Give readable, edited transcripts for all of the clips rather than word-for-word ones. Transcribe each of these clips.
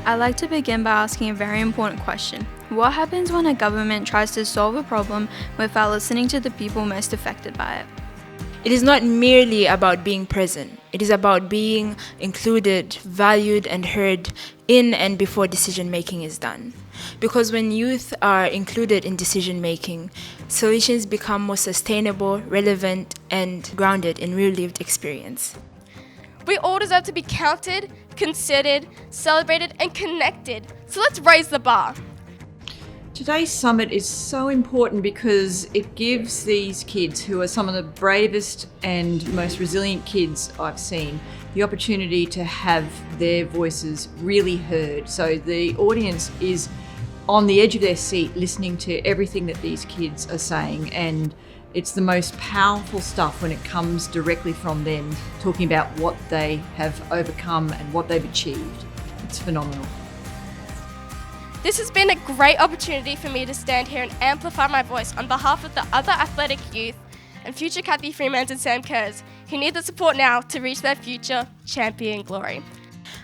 I'd like to begin by asking a very important question. What happens when a government tries to solve a problem without listening to the people most affected by it? It is not merely about being present. It is about being included, valued, and heard in and before decision making is done. Because when youth are included in decision making, solutions become more sustainable, relevant, and grounded in real lived experience. We all deserve to be counted, considered, celebrated, and connected. So let's raise the bar. Today's summit is so important because it gives these kids, who are some of the bravest and most resilient kids I've seen, the opportunity to have their voices really heard. So the audience is on the edge of their seat listening to everything that these kids are saying, and it's the most powerful stuff when it comes directly from them, talking about what they have overcome and what they've achieved. It's phenomenal. This has been a great opportunity for me to stand here and amplify my voice on behalf of the other athletic youth and future Kathy Freemans and Sam Kerrs who need the support now to reach their future champion glory.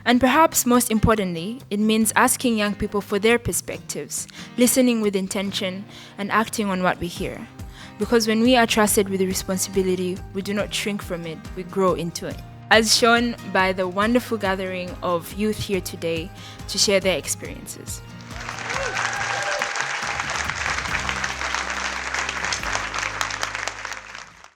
And perhaps most importantly, it means asking young people for their perspectives, listening with intention, and acting on what we hear. Because when we are trusted with the responsibility, we do not shrink from it, we grow into it. As shown by the wonderful gathering of youth here today to share their experiences.